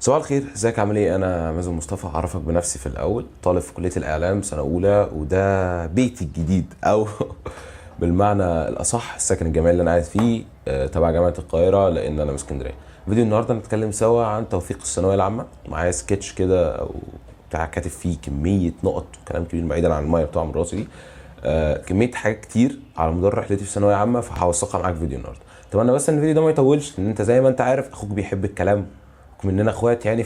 صباح الخير، ازيك؟ عامل ايه؟ انا مازن مصطفى. هعرفك بنفسي في الاول. طالب في كليه الاعلام سنه اولى، وده بيتي الجديد او بالمعنى الاصح السكن الجامعي اللي انا قاعد فيه تبع جامعه القاهره، لان انا من اسكندريه. فيديو النهارده نتكلم سوا عن توثيق الثانويه العامه. معايا سكتش كده او بتاع كاتب فيه كميه نقط وكلام كبير بعيدا عن الميه بتوع من راسي دي. كميه حاجات كتير على مدار رحلتي في ثانويه عامه، فهوثقها معاك في فيديو النهارده. اتمنى بس ان الفيديو ده ما يطولش، لان انت زي ما انت عارف اخوك بيحب الكلام مننا اخوات يعني،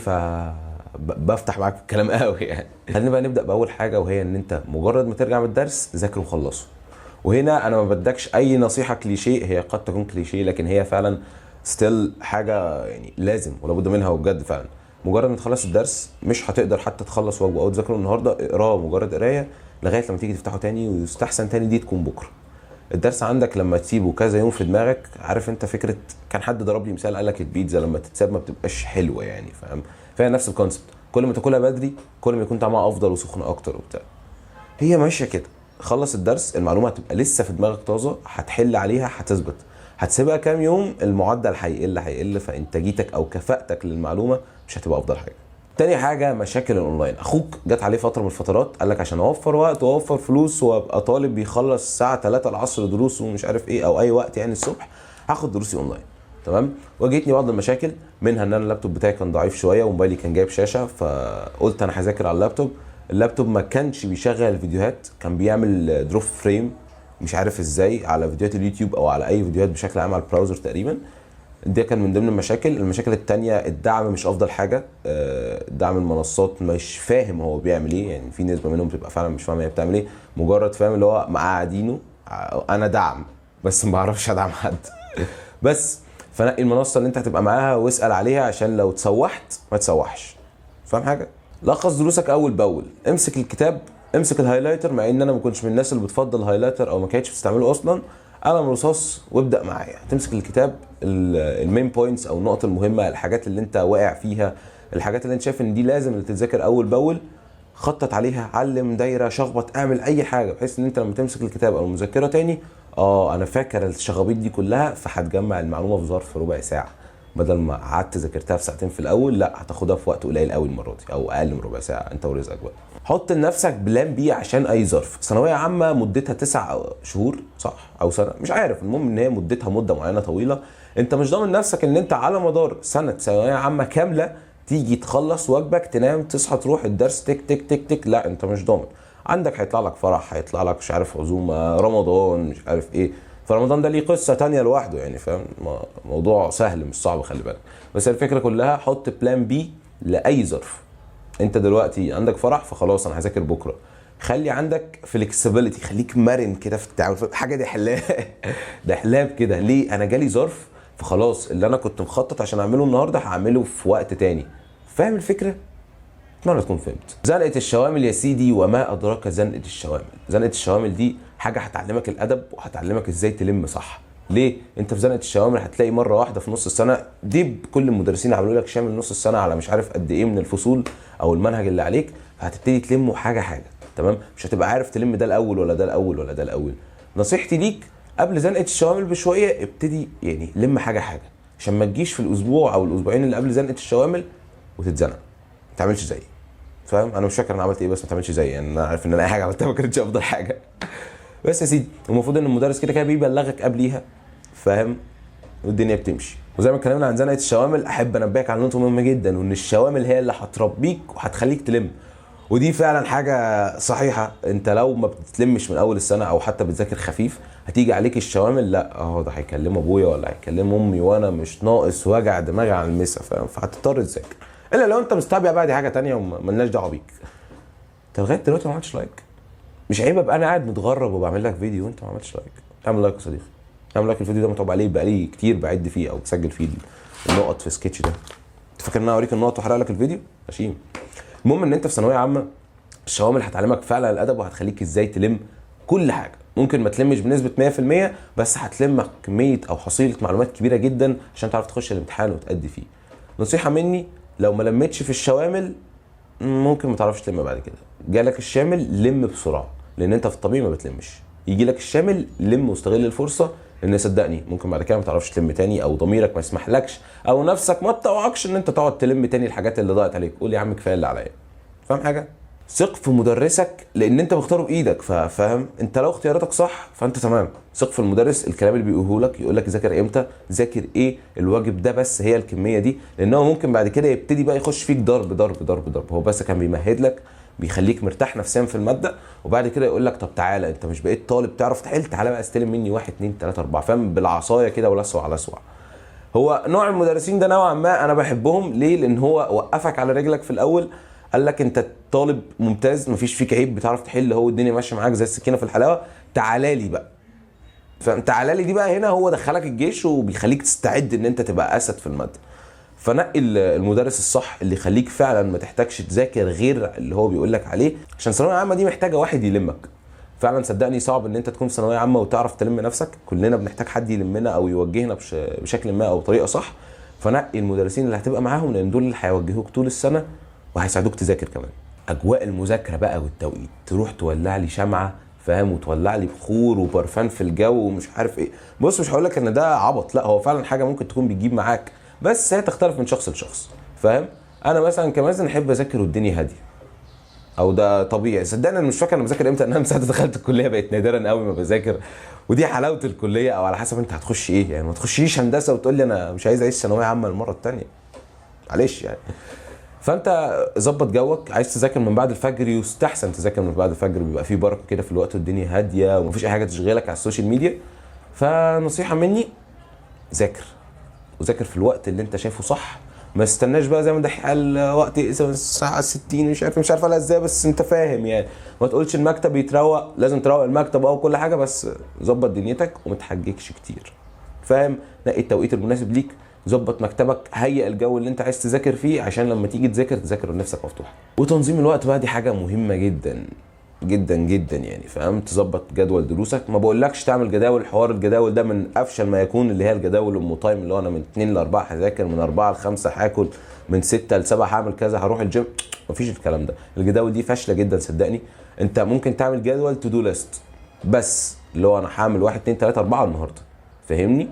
بفتح معاك في الكلام قوي يعني. خلينا بقى نبدا باول حاجه، وهي ان انت مجرد ما ترجع من الدرس ذاكر وخلصه. وهنا انا ما بدكش اي نصيحه كليشيه، هي قد تكون كليشيه لكن هي فعلا ستيل حاجه يعني لازم ولا بد منها، وبجد فعلا مجرد ما تخلص الدرس مش هتقدر حتى تخلص واجبه او تذاكره النهارده، اقراه مجرد قرايه لغايه لما تيجي تفتحه تاني، ويستحسن تاني دي تكون بكره. الدرس عندك لما تسيبه كذا يوم في دماغك، عارف انت فكره، كان حد ضرب لي مثال قال لك البيتزا لما تتساب ما بتبقاش حلوه يعني، فاهم؟ فهي نفس الكونسبت، كل ما تاكلها بدري كل ما يكون طعمها افضل وسخنه اكتر وبتاع. هي ماشيه كده. خلص الدرس، المعلومه هتبقى لسه في دماغك طازه، هتحل عليها، هتثبت. هتسيبها كام يوم، المعدل هيقل، فانتاجيتك او كفاءتك للمعلومه مش هتبقى افضل حاجه. تاني حاجه، مشاكل الاونلاين. اخوك جت عليه فتره من الفترات قال لك عشان اوفر وقت واوفر فلوس وابقى طالب بيخلص الساعه 3 العصر دروس ومش عارف ايه، او اي وقت يعني الصبح، هاخد دروسي اونلاين. تمام. واجهتني بعض المشاكل، منها ان انا اللابتوب بتاعي كان ضعيف شويه وموبايلي كان جايب شاشه، فقلت انا هذاكر على اللابتوب. اللابتوب ما كانش بيشغل الفيديوهات، كان بيعمل دروب فريم مش عارف ازاي على فيديوهات اليوتيوب او على اي فيديوهات بشكل عام على البراوزر تقريبا. ده كان من ضمن المشاكل التانية. الدعم مش افضل حاجة، دعم المنصات مش فاهم هو بيعمل ايه يعني، في نسبة منهم بتبقى فعلا مش فاهمة هي بتعمل ايه، مجرد فاهم اللي هو مقعدينه انا دعم بس ما بعرفش ادعم حد. بس فنقي المنصة اللي انت هتبقى معاها واسأل عليها عشان لو تسوحت ما تسوحش. فاهم حاجة؟ لخص دروسك اول باول، امسك الكتاب، امسك الهايلايتر، مع ان انا ما كنتش من الناس اللي بتفضل الهايلايتر او ما كانتش بتستعمله اصلا. قلم رصاص وابدا معايا. تمسك الكتاب، المين بوينتس او النقط المهمه، الحاجات اللي انت واقع فيها، الحاجات اللي انت شايف ان دي لازم اللي تتذاكر اول باول، خطط عليها، علم دايره، شخبط، اعمل اي حاجه بحيث ان انت لما تمسك الكتاب او المذكره تاني، انا فاكر الشخابيط دي كلها، فهتجمع المعلومه في ظرف ربع ساعه. بدل ما قعدت ذاكرتها في ساعتين في الاول، لا هتاخدها في وقت قليل قوي المره دي، او اقل من ربع ساعه، انت ورزقك بقى. حط لنفسك بلان بي عشان اي ظرف. ثانويه عامه مدتها 9 شهور صح او سنه مش عارف، المهم ان هي مدتها مده معينه طويله. انت مش ضامن نفسك ان انت على مدار سنه ثانويه عامه كامله تيجي تخلص واجبك تنام تصحى تروح الدرس تك تك تك تك، لا انت مش ضامن. عندك هيطلع لك فرح، هيطلع لك مش عارف عزومه، رمضان مش عارف ايه، فرمضان ده ليه قصه تانية لوحده يعني، فاهم؟ موضوع سهل مش صعب، خلي بالك. بس الفكره كلها حط بلان بي لاي ظرف. انت دلوقتي عندك فرح، فخلاص انا هذاكر بكره. خلي عندك فليكسبيليتي، خليك مرن كده في التعامل، حاجه دي حلاب. ده حلاب كده. ليه؟ انا جالي ظرف، فخلاص اللي انا كنت مخطط عشان اعمله النهارده هعمله في وقت تاني. فاهم الفكره؟ اتمنى تكون فهمت. زنقه الشوامل يا سيدي، وما ادراك زنقه الشوامل. زنقه الشوامل دي حاجه هتعلمك الادب وهتعلمك ازاي تلم صح. ليه؟ انت في زنقه الشوامل هتلاقي مره واحده في نص السنه دي كل المدرسين عملوا لك شامل نص السنه على مش عارف قد ايه من الفصول او المنهج اللي عليك، فهتبتدي تلمه حاجه حاجه. تمام؟ مش هتبقى عارف تلم ده الاول ولا ده الاول ولا ده الاول. نصيحتي ليك، قبل زنقه الشوامل بشويه ابتدي يعني لم حاجه حاجه، عشان ما تجيش في الاسبوع او الاسبوعين اللي قبل زنقه الشوامل وتتزنق. ما تعملش زيي. فاهم؟ انا مش فاكر انا عملت ايه، بس ما تعملش زيي يعني، انا عارف ان انا اي حاجه عملتها ما كانتش افضل حاجه. بس يا سيدي، المفروض ان المدرس كده كده بيبلغك قبليها، فاهم؟ والدنيا بتمشي. وزي ما اتكلمنا عن زنقه الشوامل، احب انبهك على نقطه مهمه جدا، وان الشوامل هي اللي هتربيك وهتخليك تلم. ودي فعلا حاجه صحيحه. انت لو ما بتلمش من اول السنه او حتى بتذاكر خفيف، هتيجي عليك الشوامل، لا ده هيكلم ابويا ولا هيكلم امي، وانا مش ناقص وجع دماغي على المسا، فاهم؟ فهتضطر تذاكر. الا لو انت مستعبع بقى، دي حاجه تانية وملناش دعوه بيك. انت لغايه دلوقتي ما عملتش لايك. مش عيب ابقى انا قاعد متغرب وبعمل لك فيديو وانت ما عملتش لايك؟ اعمل لايك يا صديقي. اعمل لايك. الفيديو ده متعوب عليه بقالي كتير بعد فيه او بسجل فيه النقط في سكتش ده. انت فاكر ان انا اوريك النقط واحرق لك الفيديو؟ ماشي. المهم ان انت في ثانويه عامه، الشوامل هتعلمك فعلا الادب وهتخليك ازاي تلم كل حاجه. ممكن ما تلمش بنسبه 100%، بس هتلم كميه او حصيله معلومات كبيره جدا عشان تعرف تخش الامتحان وتأدي فيه. نصيحه مني، لو ما لميتش في الشوامل ممكن ما تعرفش تلم بعد كده. جالك الشامل لم بسرعه، لان انت في الطبيعي ما بتلمش. يجي لك الشامل لم واستغل الفرصه، لان صدقني ممكن بعد كده ما تعرفش تلم تاني، او ضميرك ما يسمحلكش، او نفسك ما تطوعكش ان انت تقعد تلم تاني الحاجات اللي ضاعت عليك. قول يا عم كفايه اللي عليا. فاهم حاجه؟ ثق في مدرسك لان انت مختاره بايدك. فاهم؟ انت لو اختياراتك صح فانت تمام. ثق في المدرس، الكلام اللي بيقوله لك يقول لك ذاكر امتى، ذاكر ايه، الواجب ده بس هي الكميه دي، لان هو ممكن بعد كده يبتدي بقى يخش فيك ضرب ضرب ضرب ضرب. هو بس كان بيمهد لك، بيخليك مرتاح نفسيا في الماده، وبعد كده يقول لك طب تعالى انت مش بقيت طالب تعرف تحل، تعالى بقى استلم مني 1 2 3 4. فاهم؟ بالعصايه كده ولسوع على لسوع. هو نوع المدرسين ده نوعا ما انا بحبهم. ليه؟ لان هو وقفك على رجلك في الاول، قال لك انت طالب ممتاز مفيش فيك عيب، بتعرف تحل، هو الدنيا ماشيه معاك زي السكينه في الحلاوه، تعالى لي بقى. فتعالى لي دي بقى هنا هو دخلك الجيش وبيخليك تستعد ان انت تبقى اسد في الماده. فنقي المدرس الصح اللي يخليك فعلا ما تحتاجش تذاكر غير اللي هو بيقول لك عليه، عشان ثانويه عامه دي محتاجه واحد يلمك. فعلا صدقني صعب ان انت تكون في ثانويه عامه وتعرف تلم نفسك، كلنا بنحتاج حد يلمنا او يوجهنا بشكل ما او طريقه صح. فنقي المدرسين اللي هتبقى معاهم، لان دول اللي هيوجهوك طول السنه وهيساعدوك تذاكر كمان. اجواء المذاكره بقى والتوقيت، تروح تولع لي شمعه، فاهم، وتولع لي بخور وبرفان في الجو ومش عارف ايه. بص مش هقول لك ان ده عبط، لا هو فعلا حاجه ممكن تكون بتجيب معاك، بس هي تختلف من شخص لشخص. فاهم؟ انا مثلا كمازن احب اذاكر والدنيا هاديه، او ده طبيعي. صدقني انا مش فاكر انا بذاكر امتى، انا من ساعه دخلت الكليه بقيت نادرا قوي ما بذاكر، ودي حلاوه الكليه. او على حسب انت هتخش ايه يعني، ما تخشيش هندسه وتقول لي انا مش عايز اعيش ثانويه عامه المره الثانيه، معلش يعني. فانت ظبط جوك، عايز تذاكر من بعد الفجر يستحسن تذاكر من بعد الفجر، بيبقى فيه بركه كده في الوقت والدنيا هاديه ومفيش اي حاجه تشغلك على السوشيال ميديا. فنصيحه مني، ذاكر، وذاكر في الوقت اللي انت شايفه صح. ما استناش بقى زي ما ده قال وقت الساعه 60 مش عارف قالها ازاي، بس انت فاهم يعني. ما تقولش المكتب يتروق، لازم تروق المكتب او كل حاجه، بس ظبط دنيتك وما تحججش كتير. فاهم؟ نقي التوقيت المناسب ليك، ظبط مكتبك، هيئ الجو اللي انت عايز تذاكر فيه عشان لما تيجي تذاكر ونفسك مفتوحه. وتنظيم الوقت بقى دي حاجه مهمه جدا جدا جدا يعني. فاهم؟ تظبط جدول دروسك. ما بقولكش تعمل جداول، حوار الجداول ده من افشل ما يكون، اللي هي الجداول ام تايم، اللي هو انا من 2 ل 4 هذاكر، من 4 ل 5 هاكل، من 6 ل 7 هعمل كذا، هروح الجيم. مفيش الكلام ده. الجداول دي فاشله جدا صدقني. انت ممكن تعمل جدول تو دو ليست بس، اللي هو انا هعمل 1 2 3 4 النهارده، فاهمني؟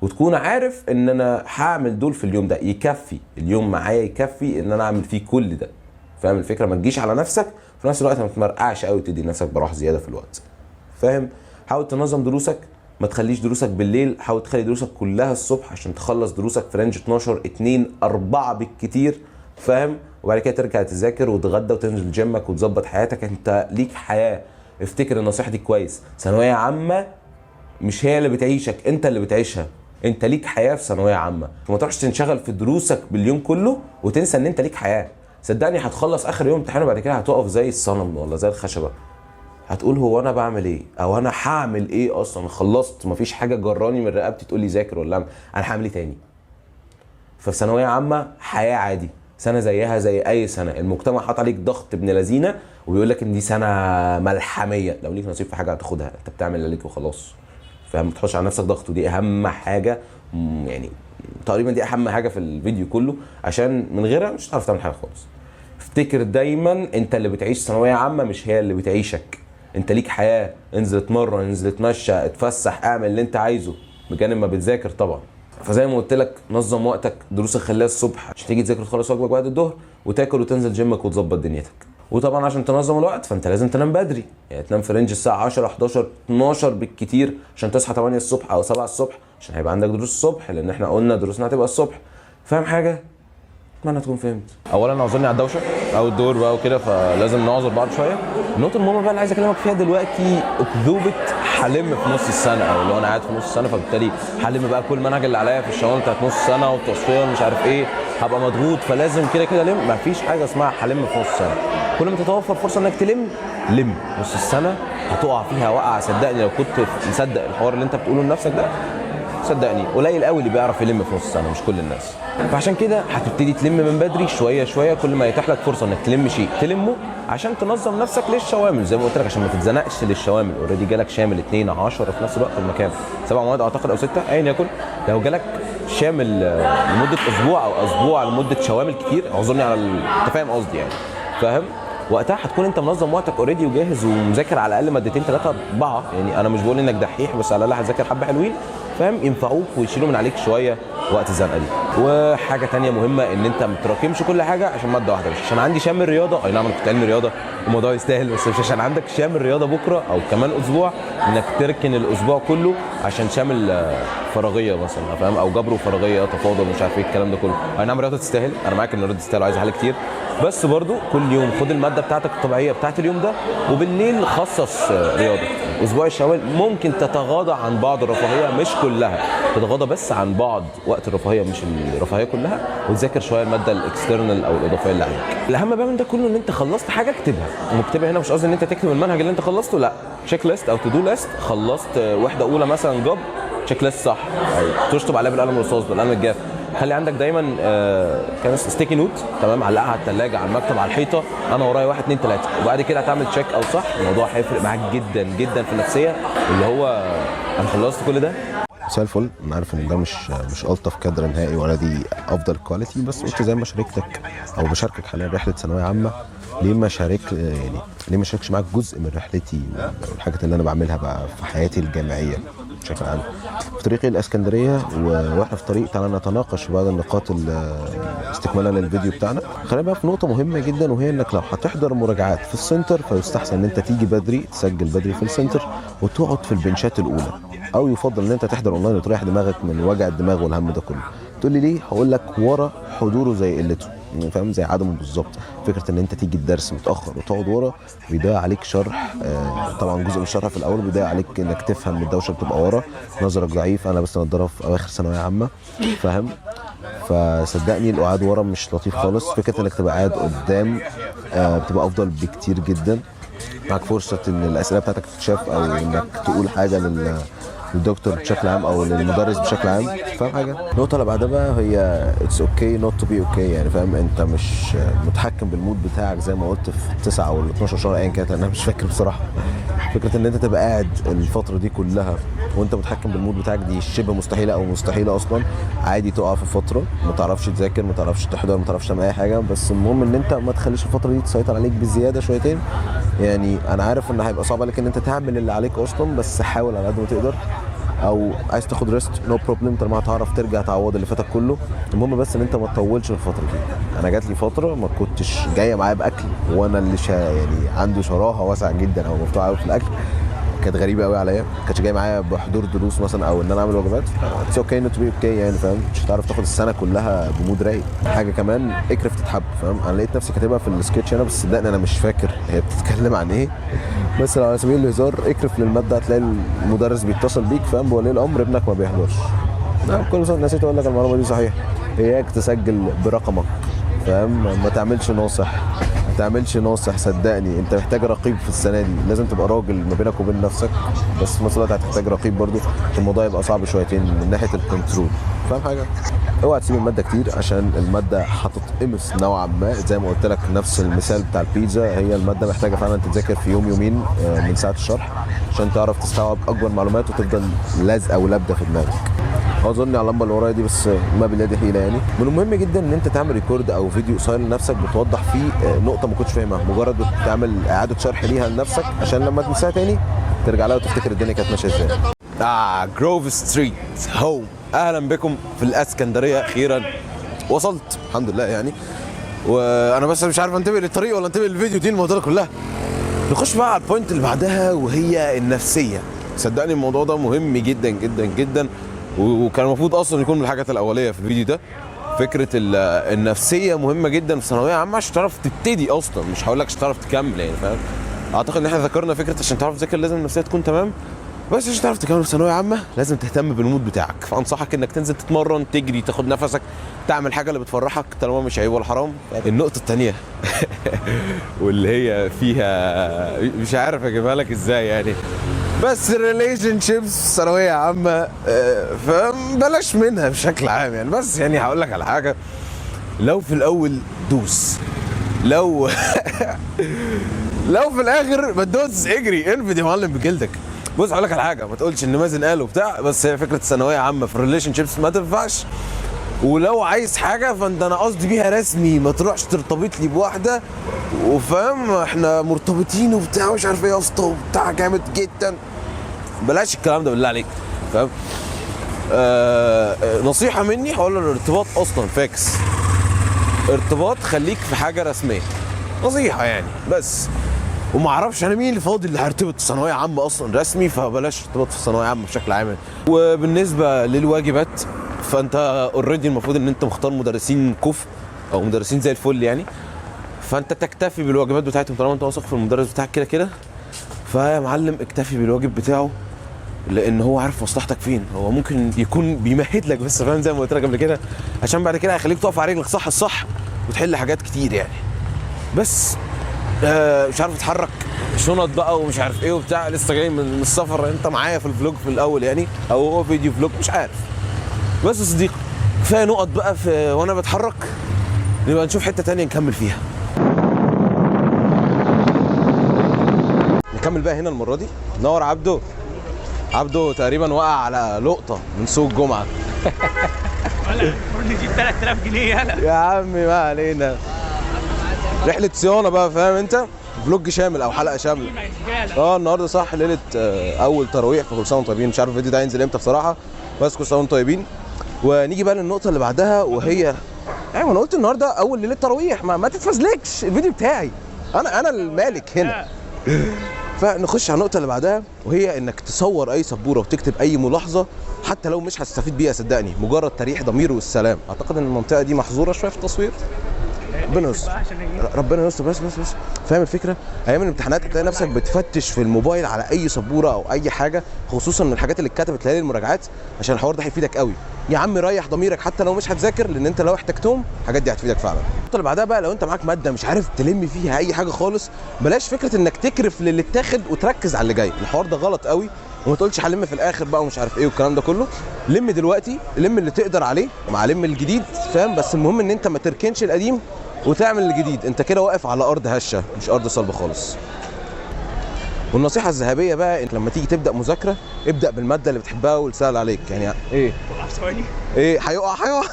وتكون عارف ان انا هعمل دول في اليوم ده، يكفي اليوم معايا، يكفي ان انا اعمل فيه كل ده. فاهم الفكره؟ ما تجيش على نفسك في نفس الوقت ما تمرقعش قوي، تدي نفسك براح زياده في الوقت. فاهم؟ حاول تنظم دروسك، ما تخليش دروسك بالليل، حاول تخلي دروسك كلها الصبح عشان تخلص دروسك في رينج 12 2 4 بالكتير. فاهم؟ وبعد كده ترجع تذاكر وتغدى وتنزل جيمك وتظبط حياتك. انت ليك حياه، افتكر النصيحه دي كويس. ثانويه عامه مش هي اللي بتعيشك، انت اللي بتعيشها. انت ليك حياه في ثانويه عامه، فما تروحش تنشغل في دروسك باليوم كله وتنسى ان انت ليك حياه. صدقني هتخلص اخر يوم امتحان وبعد كده هتقف زي الصنم ولا زي الخشبه، هتقول هو انا بعمل ايه، او انا هعمل ايه اصلا، خلصت مفيش حاجه جراني من رقبتي تقول لي ذاكر ولا انا هعمل ايه تاني. ففي ثانويه عامه حياه عادي، سنه زيها زي اي سنه. المجتمع حاطط عليك ضغط ابن لذينه وبيقول لك ان دي سنه ملحميه، لو ليك نصيب في حاجه هتاخدها، انت بتعمل اللي عليك وخلاص. فاهم؟ ما تحطش على نفسك ضغط، ودي اهم حاجه يعني. تقريبا دي اهم حاجه في الفيديو كله، عشان من غيرها مش هتعرف تعمل حاجه خالص. افتكر دايما انت اللي بتعيش ثانويه عامه، مش هي اللي بتعيشك. انت ليك حياه، انزل اتمرن، انزل اتمشى، اتفسح، اعمل اللي انت عايزه بجانب ما بتذاكر طبعا. فزي ما قلت لك نظم وقتك، دروسك خليها الصبح عشان تيجي تذاكر تخلص واجبك بعد الظهر، وتاكل وتنزل جيمك وتظبط دنيتك. وطبعا عشان تنظم الوقت فانت لازم تنام بدري، يعني تنام في رينج الساعه 10 11 12 بالكتير، عشان تصحى 8 الصبح او 7 الصبح، عشان هيبقى عندك دروس الصبح، لان احنا قلنا دروسنا هتبقى الصبح. فاهم حاجه؟ اتمنى تكون فهمت. اولا اعذرني على الدوشه او الدور بقى وكده، فلازم نعذر بعض شويه. النقطه المهمه بقى اللي عايز اكلمك فيها دلوقتي، اكذوبه هلم في نص السنه، او لو انا قاعد في نص السنه فبالتالي هلم بقى كل المنهج اللي عليا في الشغل بتاعت نص السنه والتصفيه مش عارف ايه، هبقى مضغوط فلازم كده كده الم. مفيش حاجه اسمها هلم في نص السنه. كل ما تتوفر فرصه انك لم نص السنه هتقع فيها وقعه. صدقني لو كنت مصدق الحوار اللي انت بتقوله لنفسك ده، صدقني قليل قوي اللي بيعرف يلم في نص السنه، مش كل الناس. فعشان كده هتبتدي تلم من بدري شويه شويه، كل ما يتاح لك فرصه انك تلم شيء تلمه، عشان تنظم نفسك للشوامل زي ما قلت لك، عشان ما تتزنقش للشوامل. اوريدي جالك شامل 2 10 في نفس الوقت في المكان، 7 مواد اعتقد او 6 ايا يكن. لو جالك شامل لمده اسبوع او اسبوع لمده شوامل كتير، اعذرني على انت فاهم قصدي يعني، فاهم؟ وقتها هتكون انت منظم وقتك اوريدي وجاهز ومذاكر على الاقل مادتين 3 4. يعني انا مش بقول انك دحيح، بس على الاقل هتذاكر حبه حلوين فاهم، ينفعوك ويشيلوا من عليك شويه وقت الزنقه دي. وحاجه تانية مهمه ان انت ما تراكمش كل حاجه عشان ماده واحده، مش عشان عندي شامل رياضه، اي نعم انا كنت علمي رياضه الموضوع يستاهل، بس مش عشان عندك شامل رياضه بكره او كمان اسبوع انك تركن الاسبوع كله عشان شامل فراغيه مثلا فاهم، او جبر وفراغيه تفاضل مش عارف ايه الكلام ده كله. اي نعم الرياضه تستاهل، انا معاك ان الرياضه تستاهل وعايزه حل كتير، بس برضو كل يوم خد الماده بتاعتك الطبيعيه بتاعت اليوم ده، وبالليل خصص رياضه. اسبوع الشوال ممكن تتغاضى عن بعض الرفاهيه مش كلها، تتغاضى بس عن بعض وقت الرفاهيه مش الرفاهيه كلها، وتذاكر شويه الماده الاكسترنال او الاضافيه اللي عليك. الاهم بقى من ده كله ان انت خلصت حاجه اكتبها، ومكتبها هنا مش قصدي ان انت تكتب المنهج اللي انت خلصته، لا، تشيك ليست او تو دو ليست. خلصت وحده اولى مثلا جاب تشيك ليست صح، او تشطب عليها بالقلم الرصاص بالقلم الجاف. خلي عندك دايما كان ستيكي نوت تمام، علقها على الثلاجه على المكتب على الحيطه، انا ورايا 1 2 3، وبعد كده هتعمل تشيك او صح. الموضوع هيفرق معاك جدا جدا في النفسيه، اللي هو انا خلصت كل ده. مساء الفل. انا عارف ان ده مش الطف كادر نهائي ولا دي افضل كواليتي، بس قلت زي ما شاركتك او بشاركك حاليا رحله ثانويه عامه، ليه ما شاركش معاك جزء من رحلتي والحاجات اللي انا بعملها بقى في حياتي الجامعيه بشكل عام. في طريقي الاسكندريه واحنا في طريق تعالى نتناقش بعض النقاط استكمالا للفيديو بتاعنا. خلينا بقى في نقطه مهمه جدا، وهي انك لو هتحضر مراجعات في السنتر فيستحسن ان انت تيجي بدري، تسجل بدري في السنتر وتقعد في البنشات الاولى، او يفضل ان انت تحضر اونلاين وتريح دماغك من وجع الدماغ والهم ده كله. تقول لي ليه؟ هقول لك ورا حضوره زي قلته، فاهم، زي عدمه بالظبط. فكره ان انت تيجي الدرس متاخر وتقعد ورا بيضيع عليك شرح، طبعا جزء من الشرح في الاول بيضيع عليك انك تفهم، الدوشه بتبقى ورا، نظرك ضعيف. انا بس نضاره في اواخر ثانويه عامه فاهم، فصدقني القعاد ورا مش لطيف خالص. فكره انك تبقى قاعد قدام بتبقى افضل بكتير جدا، معاك فرصه ان الاسئله بتاعتك تتشاف او انك تقول حاجه للدكتور بشكل عام او للمدرس بشكل عام، فاهم حاجه. النقطه اللي بعدها بقى هي اتس اوكي نوت تو بي اوكي، يعني فاهم، انت مش متحكم بالمود بتاعك زي ما قلت في 9 او 12 شهر ايا كانت، انا مش فاكر بصراحه. فكره ان انت تبقى قاعد الفتره دي كلها وانت متحكم بالمود بتاعك دي شبه مستحيله او مستحيله اصلا. عادي تقع في فتره ما تعرفش تذاكر، ما تعرفش تحضر، ما تعرفش تعمل اي حاجه، بس المهم ان انت ما تخليش الفتره دي تسيطر عليك بزياده شويتين. يعني انا عارف ان هيبقى صعب عليك ان انت تعمل اللي عليك اصلا، بس حاول على قد ما تقدر. او عايز تاخد ريست نو بروبلم، طالما هتعرف ترجع تعوض اللي فاتك كله. المهم بس ان انت ما تطولش في الفتره دي. انا جات لي فتره ما كنتش جايه معايا باكل، وانا اللي يعني عنده شراهه واسعه جدا او مفتوحه قوي في الاكل، كانت غريبه قوي عليا، ما كانتش جاي معايا بحضور دروس مثلا او ان انا اعمل وجبات. اتس اوكي نوت تو بي اوكي، يعني فاهم، مش هتعرف تاخد السنه كلها بمود رايق. حاجه كمان اكرف تتحب، فاهم. انا لقيت نفسي كاتبها في السكتش هنا، بس صدقني انا مش فاكر هي بتتكلم عن ايه، بس على سبيل الهزار اكرف للماده هتلاقي المدرس بيتصل بيك، فاهم، بولي الامر ابنك ما بيحضرش. نعم كل سنه نسيت اقول لك المعلومه دي صحيح، اياك تسجل برقمك، فاهم، ما تعملش ناصح، صدقني انت محتاج رقيب في السنه دي، لازم تبقى راجل ما بينك وبين نفسك، بس في نفس الوقت هتحتاج رقيب برضو، الموضوع يبقى صعب شويتين من ناحيه الكنترول، فاهم حاجه. اوعى تسيب الماده كتير عشان الماده هتتقمص نوعا ما، زي ما قلت لك نفس المثال بتاع البيتزا، هي الماده محتاجه فعلا تتذاكر في يوم يومين من ساعه الشرح عشان تعرف تستوعب اكبر معلومات وتفضل لازقه ولابده في دماغك. اظن على اللمبه اللي ورايا دي، بس ما باليد حيله. يعني من المهم جدا ان انت تعمل ريكورد او فيديو قصير لنفسك بتوضح فيه نقطه ما كنتش فاهمها، مجرد بتعمل اعاده شرح ليها لنفسك عشان لما تنساها تاني ترجع لها وتفتكر الدنيا كانت ماشيه ازاي. جروف ستريت هوم، اهلا بكم في الاسكندريه. اخيرا وصلت الحمد لله يعني، وانا بس مش عارف انتبه للطريق ولا انتبه للفيديو، دي الموضوع كلها. نخش بقى على البوينت اللي بعدها وهي النفسيه. صدقني الموضوع ده مهم جدا جدا جدا، وكان المفروض اصلا يكون من الحاجات الاوليه في الفيديو ده. فكره النفسيه مهمه جدا في ثانويه عامه عشان تعرف تبتدي اصلا، مش هقول لك عشان تعرف تكمل، يعني فاهم. اعتقد ان احنا ذكرنا فكره عشان تعرف تذاكر لازم النفسيه تكون تمام، بس عشان تعرف تكمل في ثانويه عامه لازم تهتم بالمود بتاعك. فانصحك انك تنزل تتمرن، تجري، تاخد نفسك، تعمل حاجه اللي بتفرحك طالما مش عيب ولا حرام. النقطه الثانيه واللي هي فيها مش عارف اجيبها لك ازاي يعني، بس الريليشن شيبس في ثانويه عامه فبلاش منها بشكل عام يعني. بس يعني هقول لك على حاجه، لو في الاول دوس، لو في الاخر ما تدوس اجري انفد يا معلم بجلدك. بص هقول لك على حاجه، ما تقولش ان مازن قال وبتاع، بس هي فكره ثانويه عامه في الريليشن شيبس ما تنفعش ولو عايز حاجه فانت انا قصدي بيها رسمي، ما تروحش ترتبط لي بواحده وفاهم احنا مرتبطين وبتاع مش عارف ايه يا اسطى وبتاع جامد جدا. بلاش الكلام ده بالله عليك، فاهم؟ نصيحه مني، هقول الارتباط اصلا فاكس. ارتباط خليك في حاجه رسميه، نصيحه يعني بس. وما اعرفش انا مين اللي فاضي اللي هيرتبط في ثانويه عامه اصلا رسمي، فبلاش ارتباط في ثانويه عامه بشكل عام. وبالنسبه للواجبات فانت اوريدي المفروض ان انت مختار مدرسين كفء او مدرسين زي الفل يعني، فانت تكتفي بالواجبات بتاعتهم طالما انت واثق في المدرس بتاعك كده كده. فيا معلم اكتفي بالواجب بتاعه، لان هو عارف مصلحتك فين. هو ممكن يكون بيمهد لك بس، فاهم؟ زي ما قلت لك قبل كده، عشان بعد كده هيخليك تقف على رجلك صح الصح وتحل حاجات كتير يعني. بس مش عارف اتحرك شنط بقى ومش عارف ايه وبتاع، لسه جاي من السفر. انت معايا في الفلوج في الاول يعني، او هو فيديو فلوج مش عارف. بس يا صديقي كفايه نقط بقى في وانا بتحرك، نبقى نشوف حته تانية نكمل فيها. نكمل بقى هنا المره دي. نور عبده تقريبا وقع على لقطه من سوق الجمعه. المفروض نجيب 3000 جنيه يا عمي ما علينا، رحله صيانه بقى، فاهم انت؟ فلوج شامل او حلقه شامله. النهارده صح ليله اول تراويح، فكل سنه وانتم طيبين. مش عارف الفيديو ده هينزل امتى بصراحه، بس كل سنه وانتم طيبين. ونيجي بقى للنقطه اللي بعدها، وهي ايوه انا قلت النهارده اول ليله تراويح، ما تتفزلكش الفيديو بتاعي، انا المالك هنا. فنخش على النقطه اللي بعدها، وهي انك تصور اي سبوره وتكتب اي ملاحظه حتى لو مش هتستفيد بيها، صدقني مجرد تريح ضمير والسلام. اعتقد ان المنطقه دي محظوره شويه في التصوير. ربنا يستر، ربنا يستر. بس فاهم الفكره؟ ايام الامتحانات تلاقي نفسك بتفتش في الموبايل على اي سبوره او اي حاجه، خصوصا من الحاجات اللي اتكتبت ليالي المراجعات، عشان الحوار ده هيفيدك قوي. يا عم ريح ضميرك حتى لو مش هتذاكر، لان انت لو احتجتهم الحاجات دي هتفيدك فعلا. النقطه اللي بعدها بقى، لو انت معاك ماده مش عارف تلم فيها اي حاجه خالص، بلاش فكره انك تكرف للي اتاخد وتركز على اللي جاي. الحوار ده غلط قوي، وما تقولش هلم في الاخر بقى ومش عارف ايه والكلام ده كله. لم دلوقتي، لم اللي تقدر عليه مع لم الجديد، فاهم؟ بس المهم ان انت ما تركنش القديم وتعمل الجديد. انت كده واقف على ارض هشه مش ارض صلبه خالص. والنصيحه الذهبيه بقى، انت لما تيجي تبدا مذاكره ابدا بالماده اللي بتحبها والسهل عليك يعني. ايه هيقع.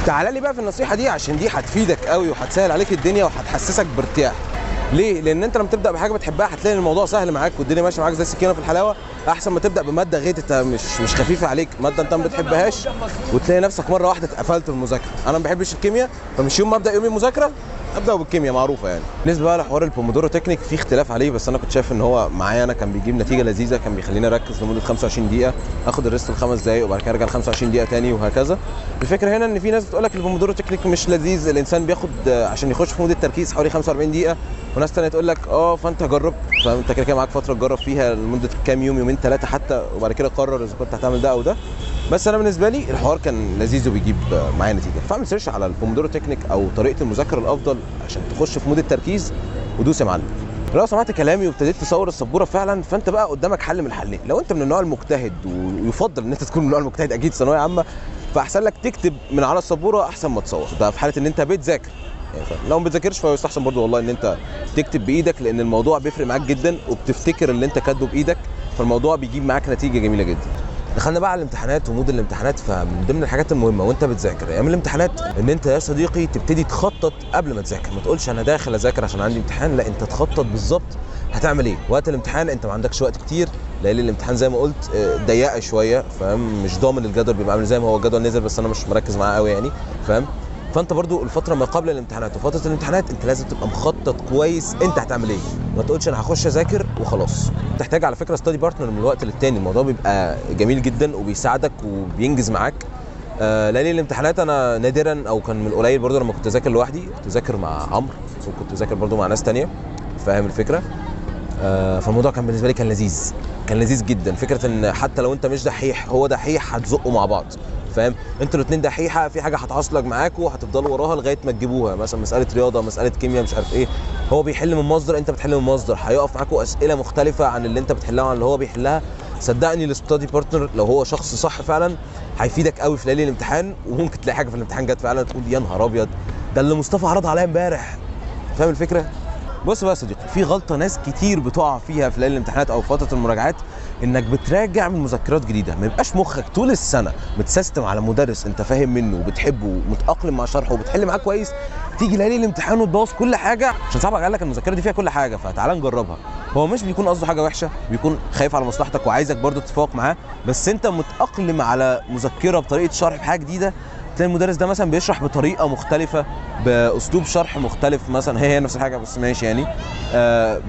تعالى لي بقى في النصيحه دي، عشان دي هتفيدك قوي وهتسهل عليك الدنيا وهتحسسك بارتياح. ليه؟ لان انت لما تبدا بحاجه بتحبها هتلاقي الموضوع سهل معاك والدنيا ماشيه معاك زي السكينه في الحلاوه، احسن ما تبدا بماده غيت مش خفيفه عليك، ماده انت ما بتحبهاش وتلاقي نفسك مره واحده اتقفلت من المذاكره. انا ما بحبش الكيمياء، فمش يوم ما ابدا يومي مذاكره ابدا بالكيمياء، معروفه يعني. بالنسبه بقى لحوار البومودورو تكنيك في اختلاف عليه، بس انا كنت شايف ان هو معايا انا كان بيجيب نتيجه لذيذه، كان بيخليني اركز لمده 25 دقيقه، اخد الريست الخمس دقائق وبعد كده ارجع 25 دقيقه تاني وهكذا. الفكره هنا ان في ناس بتقول لك البومودورو تكنيك مش لذيذ، الانسان بياخد عشان يخش في مود التركيز حوالي 45 دقيقه، وناس ثانيه تقول لك فانت جرب، فانت كده معاك فتره تجرب فيها لمده كام يوم، يومين ثلاثه حتى، وبعد كده قرر اذا كنت هتعمل ده او ده. بس انا بالنسبه لي الحوار كان لذيذ وبيجيب معايا نتيجه. فاعمل سيرش على البومودورو تكنيك او طريقه المذاكره الافضل عشان تخش في مود التركيز ودوس يا معلم. لو سمعت كلامي وابتديت تصور السبوره فعلا، فانت بقى قدامك حل من الحلين. لو انت من النوع المجتهد، ويفضل ان انت تكون من النوع المجتهد اكيد ثانويه عامه، فاحسن لك تكتب من على السبوره احسن ما تصور، ده في حاله ان انت بتذاكر يعني. لو ما بتذاكرش فيستحسن برضو والله ان انت تكتب بايدك، لان الموضوع بيفرق معاك جدا وبتفتكر اللي انت كاتبه بايدك، فالموضوع بيجيب معاك نتيجه جميله جدا. دخلنا بقى على الامتحانات ومود الامتحانات، فمن ضمن الحاجات المهمه وانت بتذاكر ايام الامتحانات ان انت يا صديقي تبتدي تخطط قبل ما تذاكر. ما تقولش انا داخل اذاكر عشان عندي امتحان، لا انت تخطط بالظبط هتعمل ايه وقت الامتحان. انت ما عندكش وقت كتير، لان الامتحان زي ما قلت ضيقه شويه، فاهم؟ مش ضامن الجدول بيبقى عامل زي ما هو الجدول نزل، بس انا مش مركز معاه قوي يعني، فاهم؟ فانت برضو الفتره ما قبل الامتحانات وفتره الامتحانات انت لازم تبقى مخطط كويس انت هتعمل ايه. ما تقولش انا هخش اذاكر وخلاص. تحتاج على فكره ستادي بارتنر من الوقت للتاني، الموضوع بيبقى جميل جدا وبيساعدك وبينجز معاك. لان الامتحانات انا نادرا او كان من القليل برضو لما كنت اذاكر لوحدي، كنت اذاكر مع عمرو وكنت اذاكر برضو مع ناس تانية، فاهم الفكره؟ فالموضوع كان بالنسبه لي كان لذيذ جدا. فكره ان حتى لو انت مش دحيح هو دحيح هتزقوا مع بعض، فاهم؟ انتوا الاثنين دحيحه، في حاجه هتعصلك معاكوا وهتفضلوا وراها لغايه ما تجيبوها، مثلا مساله رياضه، مساله كيمياء، مش عارف ايه، هو بيحل من مصدر انت بتحل من مصدر، هيقف معاكوا اسئله مختلفه عن اللي انت بتحلها وعن اللي هو بيحلها. صدقني الاستادي بارتنر لو هو شخص صح فعلا هيفيدك قوي في ليالي الامتحان، وممكن تلاقي حاجه في الامتحان جت فعلا تقول يا نهار ابيض ده اللي مصطفى عرض عليا امبارح، فاهم الفكره؟ بص بقى يا صديقي، في غلطه ناس كتير بتقع فيها في ليالي الامتحانات او فتره المراجعات، انك بتراجع من مذكرات جديده، ما يبقاش مخك طول السنه متسيستم على مدرس انت فاهم منه وبتحبه ومتاقلم مع شرحه وبتحل معاه كويس، تيجي ليالي الامتحان وتبوظ كل حاجه عشان صاحبك قال لك المذكره دي فيها كل حاجه فتعالى نجربها. هو مش بيكون قصده حاجه وحشه، بيكون خايف على مصلحتك وعايزك برضو تتفوق معاه، بس انت متاقلم على مذكره بطريقه شرح بحاجه جديده. تلاقي المدرس ده مثلا بيشرح بطريقه مختلفه باسلوب شرح مختلف، مثلا هي نفس الحاجه بس ماشي يعني،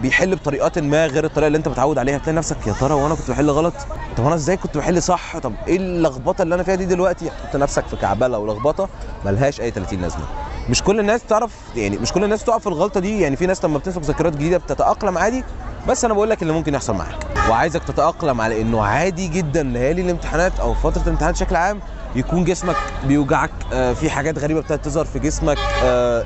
بيحل بطريقات ما غير الطريقه اللي انت متعود عليها. تلاقي نفسك يا ترى وانا كنت بحل غلط؟ طب انا ازاي كنت بحل صح؟ طب ايه اللخبطه اللي انا فيها دي دلوقتي؟ تحط نفسك في كعبله ولخبطه ملهاش اي 30 لازمه. مش كل الناس تعرف يعني، مش كل الناس تقع في الغلطه دي يعني. في ناس لما بتمسك مذكرات جديده بتتاقلم عادي، بس انا بقول لك اللي ممكن يحصل معاك، وعايزك تتاقلم على انه عادي جدا ليالي الامتحانات او فتره الامتحانات بشكل عام يكون جسمك بيوجعك، في حاجات غريبه ابتدت تظهر في جسمك،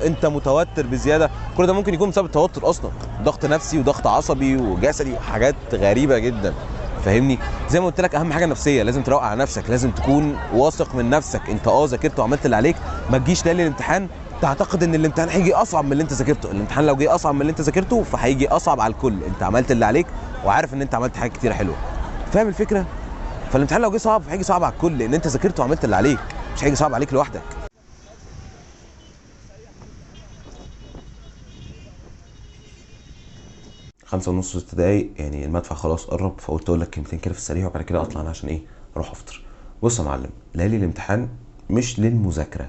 انت متوتر بزياده. كل ده ممكن يكون بسبب التوتر اصلا، ضغط نفسي وضغط عصبي وجسدي وحاجات غريبه جدا، فاهمني؟ زي ما قلت لك اهم حاجه نفسيه، لازم تروق على نفسك، لازم تكون واثق من نفسك. انت ذاكرت وعملت اللي عليك، ما تجيش ليالي الامتحان تعتقد ان الامتحان هيجي اصعب من اللي انت ذاكرته. الامتحان لو جه اصعب من اللي انت ذاكرته فهيجي اصعب على الكل. انت عملت اللي عليك وعارف ان انت عملت حاجات كتيره حلوه، فاهم الفكره؟ فالامتحان لو جه صعب هيجي صعب على الكل، لان انت ذاكرت وعملت اللي عليك، مش هيجي صعب عليك لوحدك. 5:30 6 دقايق يعني المدفع خلاص قرب، فقلت اقول لك كلمتين كده في السريع وبعد كده اطلع انا عشان ايه؟ اروح افطر. بص يا معلم، ليالي الامتحان مش للمذاكره،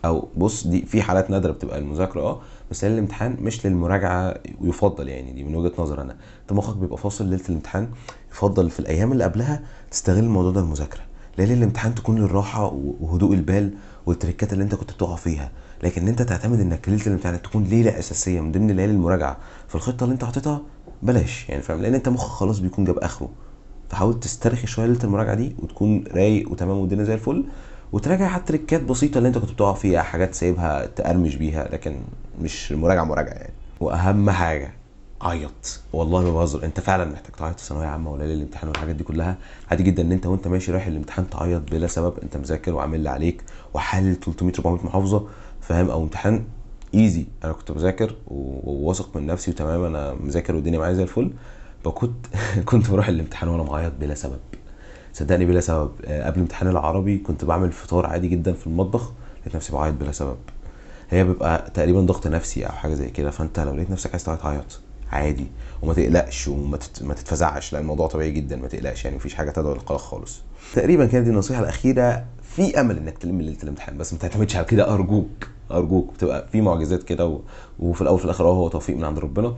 او بص دي في حالات نادره بتبقى المذاكره بس ليالي الامتحان مش للمراجعه، ويفضل يعني دي من وجهه نظر انا، انت مخك بيبقى فاصل ليله الامتحان، يفضل في الايام اللي قبلها تستغل الموضوع ده المذاكره. ليالي الامتحان تكون للراحه وهدوء البال والتريكات اللي انت كنت بتقع فيها، لكن انت تعتمد انك ليله الامتحان تكون ليله اساسيه من ضمن ليالي المراجعه في الخطه اللي انت حاططها، بلاش يعني، فاهم؟ لان انت مخك خلاص بيكون جاب اخره. فحاول تسترخي شويه ليله المراجعه دي وتكون رايق وتمام والدنيا زي الفل، وتراجع حتى تريكات بسيطه اللي انت كنت بتقع فيها، حاجات سايبها تقرمش بيها، لكن مش مراجعه يعني. واهم حاجه عيط، والله ما بهزر، انت فعلا محتاج تعيط في ثانويه عامه وليالي الامتحان والحاجات دي كلها. عادي جدا ان انت وانت ماشي رايح الامتحان تعيط بلا سبب، انت مذاكر وعامل اللي عليك وحالل 300 400 محافظه، فاهم؟ او امتحان ايزي. انا كنت بذاكر وواثق من نفسي وتمام، انا مذاكر والدنيا معايا زي الفل، كنت بروح الامتحان وانا معيط بلا سبب، صدقني بلا سبب. قبل امتحان العربي كنت بعمل فطار عادي جدا في المطبخ، لقيت نفسي بعيط بلا سبب. هي بيبقى تقريبا ضغط نفسي او حاجه زي كده، فانت لو لقيت نفسك عايز تعيط عادي، وما تقلقش وما تتفزعش، لان الموضوع طبيعي جدا، ما تقلقش يعني، مفيش حاجه تدعو للقلق خالص. تقريبا كانت دي النصيحه الاخيره. في امل انك تلم ليله الامتحان، بس ما تعتمدش على كده، ارجوك بتبقى في معجزات كده، وفي الاول وفي الاخر هو توفيق من عند ربنا،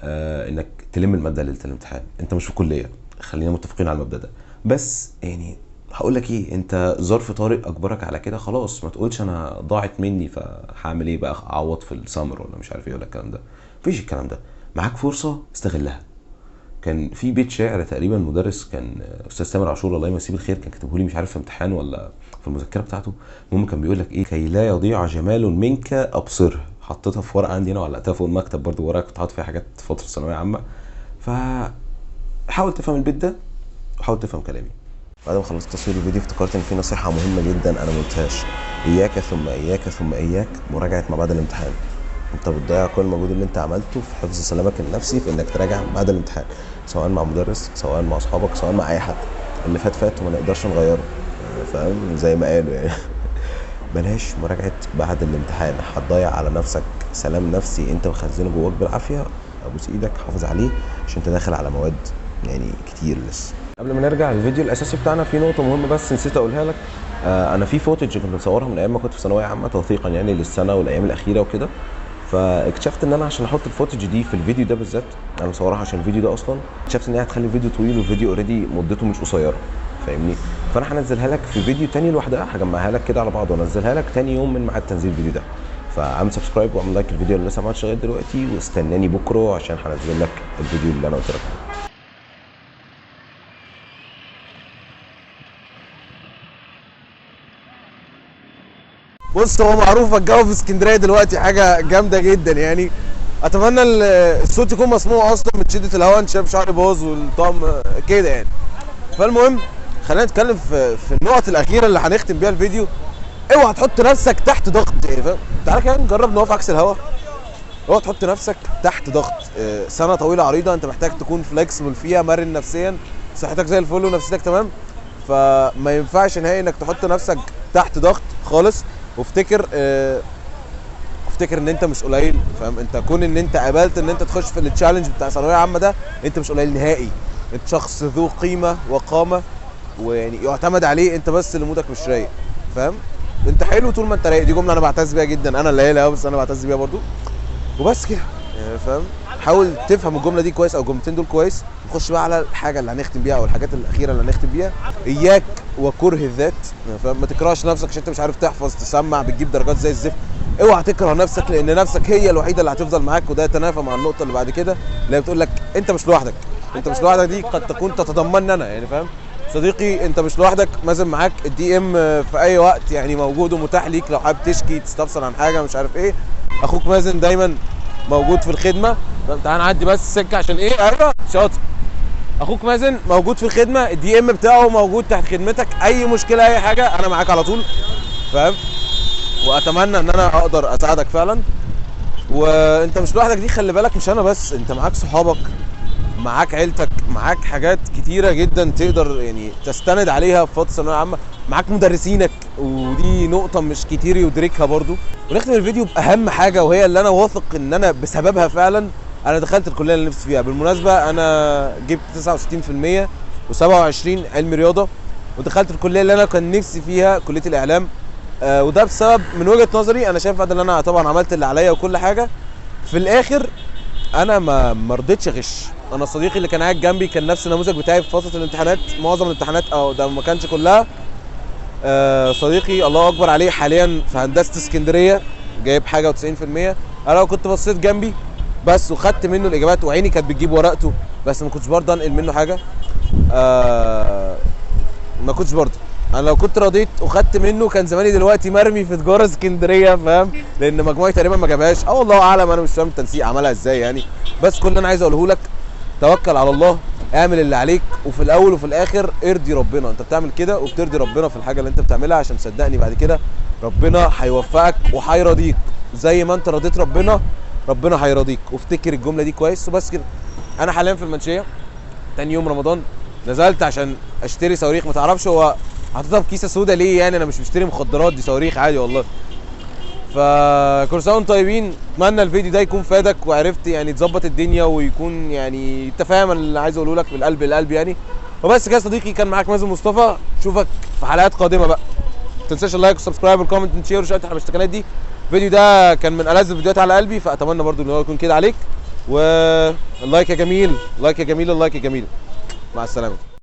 انك تلم الماده ليله الامتحان. انت مش في كليه، خلينا متفقين على المبدا ده، بس يعني هقول لك ايه، انت ظرف طارئ اجبرك على كده، خلاص ما تقولش انا ضاعت مني فهعمل ايه بقى، اعوض في السمر ولا مش عارف ايه ولا الكلام ده، مفيش الكلام ده. معاك فرصه استغلها. كان في بيت شعر تقريبا مدرس، كان استاذ تامر عاشور الله يمسيه بالخير، كان كاتبه لي مش عارف في امتحان ولا في المذكره بتاعته، المهم كان بيقول لك ايه: كي لا يضيع جمال منك ابصره. حطيتها في ورقه عندي هنا وعلقتها فوق المكتب، برده ورقه كنت حاطط فيها حاجات فتره ثانويه عامه. فحاول تفهم البيت ده وحاول تفهم كلامي. بعد ما خلصت تصوير الفيديو افتكرت ان في نصيحه مهمه جدا انا ما قلتهاش: اياك ثم اياك ثم اياك مراجعه ما بعد الامتحان. انت بتضيع كل المجهود اللي انت عملته في حفظ سلامك النفسي في انك تراجع بعد الامتحان، سواء مع مدرس، سواء مع اصحابك، سواء مع اي حد. اللي فات وما نقدرش نغيره، فاهم؟ زي ما قالوا يعني. بلاش مراجعه بعد الامتحان، هتضيع على نفسك سلام نفسي انت مخزنه جواك بالعافيه. ابوس ايدك حافظ عليه عشان انت داخل على مواد يعني كتير لسه. قبل ما نرجع للفيديو الاساسي بتاعنا، في نقطه مهمه بس نسيت اقولها لك. انا في فوتج كنت مصورها من ايام ما كنت في ثانويه عامه توثيقا يعني للسنه والايام الاخيره وكده، فاكتشفت ان انا عشان احط الفوتج دي في الفيديو ده بالذات، انا مصورها عشان الفيديو ده اصلا، اكتشفت ان هي هتخلي الفيديو طويل، والفيديو اوريدي مدته مش قصيره، فاهمني؟ فانا هنزلها لك في فيديو تاني لوحدها، هجمعها لك كده على بعض وانزلها لك تاني يوم من ميعاد تنزيل الفيديو ده. فاعمل سبسكرايب واعمل لايك الفيديو اللي لسه ما عملتش لغايه دلوقتي، واستناني بكره عشان هنزل لك الفيديو اللي انا قلت لك عليه. بص، هو معروف الجو في اسكندريه دلوقتي حاجه جامده جدا يعني. اتمنى الصوت يكون مسموع اصلا من شده الهواء، انت شايف شعري باظ والطقم كده يعني. فالمهم خلينا نتكلم في النقط الاخيره اللي هنختم بيها الفيديو. اوعى تحط نفسك تحت ضغط يعني، فاهم؟ تعالى كده نجرب نقف عكس الهواء. اوعى تحط نفسك تحت ضغط. سنه طويله عريضه انت محتاج تكون فليكسبل فيها، مرن نفسيا، صحتك زي الفل ونفسيتك تمام، فما ينفعش نهائي انك تحط نفسك تحت ضغط خالص. وافتكر افتكر ان انت مش قليل، فاهم؟ انت كون ان انت قبلت ان انت تخش في التشالنج بتاع ثانويه عامه ده، انت مش قليل نهائي، انت شخص ذو قيمه وقامه، ويعني يعتمد عليه، انت بس اللي مودك مش رايق، فاهم؟ انت حلو طول ما انت رايق. دي جمله انا بعتز بيها جدا، انا اللي قايلها بس انا بعتز بيها برضو، وبس كده يعني، فاهم؟ حاول تفهم الجمله دي كويس او الجملتين دول كويس. نخش بقى على الحاجه اللي هنختم بيها او الحاجات الاخيره اللي هنختم بيها. اياك وكره الذات، يعني فاهم؟ ما تكرهش نفسك عشان انت مش عارف تحفظ، تسمع، بتجيب درجات زي الزفت. اوعى تكره نفسك، لان نفسك هي الوحيده اللي هتفضل معاك. وده يتنافى مع النقطه اللي بعد كده اللي هي بتقول لك انت مش لوحدك. انت مش لوحدك دي قد تكون تتضمنني انا، يعني فاهم؟ صديقي انت مش لوحدك، مازن معاك. الدي ام في اي وقت يعني موجود ومتاح ليك، لو حابب تشكي تستفسر عن حاجه مش عارف ايه، اخوك مازن دايما موجود في الخدمه. تعال نعدي بس السكه عشان ايه؟ ايوه شاطر. اخوك مازن موجود في الخدمه، الدي ام بتاعه موجود تحت خدمتك، اي مشكله اي حاجه انا معاك على طول، فاهم؟ واتمنى ان انا اقدر اساعدك فعلا. وانت مش لوحدك دي خلي بالك، مش انا بس، انت معاك صحابك، معاك عيلتك، معاك حاجات كتيره جدا تقدر يعني تستند عليها في فتره ثانويه عامه، معاك مدرسينك، ودي نقطه مش كتير يدركها برضو. ونختم الفيديو باهم حاجه، وهي اللي انا واثق ان انا بسببها فعلا انا دخلت الكليه اللي نفسي فيها. بالمناسبه انا جبت 69% و27 علم رياضه، ودخلت الكليه اللي انا كان نفسي فيها، كليه الاعلام. وده بسبب من وجهه نظري انا شايف ان انا طبعا عملت اللي عليا وكل حاجه. في الاخر انا ما رضيتش اغش. انا صديقي اللي كان قاعد جنبي كان نفس النموذج بتاعي في فتره الامتحانات، معظم الامتحانات او ده ما كانش كلها. صديقي الله اكبر عليه حاليا في هندسه اسكندريه جايب حاجه و90%. انا لو كنت بصيت جنبي بس وخدت منه الاجابات وعيني كانت بتجيب ورقته بس ما كنتش برضه انقل منه حاجه، ما كنتش برضه. انا لو كنت رضيت وخدت منه كان زماني دلوقتي مرمي في تجاره اسكندريه، فاهم؟ لان مجموعي تقريبا ما جابهاش، والله اعلم، انا مش فاهم التنسيق عملها ازاي يعني. بس كل اللي انا عايز اقوله لك، توكل على الله، اعمل اللي عليك، وفي الاول وفي الاخر ارضي ربنا. انت بتعمل كده وبترضي ربنا في الحاجه اللي انت بتعملها، عشان صدقني بعد كده ربنا هيوفقك وهيرضيك زي ما انت رضيت ربنا، ربنا هيرضيك. وافتكر الجمله دي كويس. وبس كده. انا حاليا في المنشيه، تاني يوم رمضان، نزلت عشان اشتري صواريخ. ما تعرفش هو حاططها في كيسه سودا ليه؟ يعني انا مش مشتري مخدرات، دي صواريخ عادي والله. فكل سنه وانتم طيبين. اتمنى الفيديو ده يكون فادك وعرفت يعني تظبط الدنيا، ويكون يعني انت فاهم اللي عايز اقوله لك بالقلب للقلب يعني. وبس كده يا صديقي، كان معاك مازن مصطفى. اشوفك في حلقات قادمه بقى. ما تنساش اللايك والسبسكرايب والكومنت والشير وشارك الاشتراكات دي. الفيديو ده كان من ألذ الفيديوهات على قلبي، فاتمنى برضو ان هو يكون كده عليك. واللايك يا جميل، لايك يا جميل، اللايك يا جميل. مع السلامه.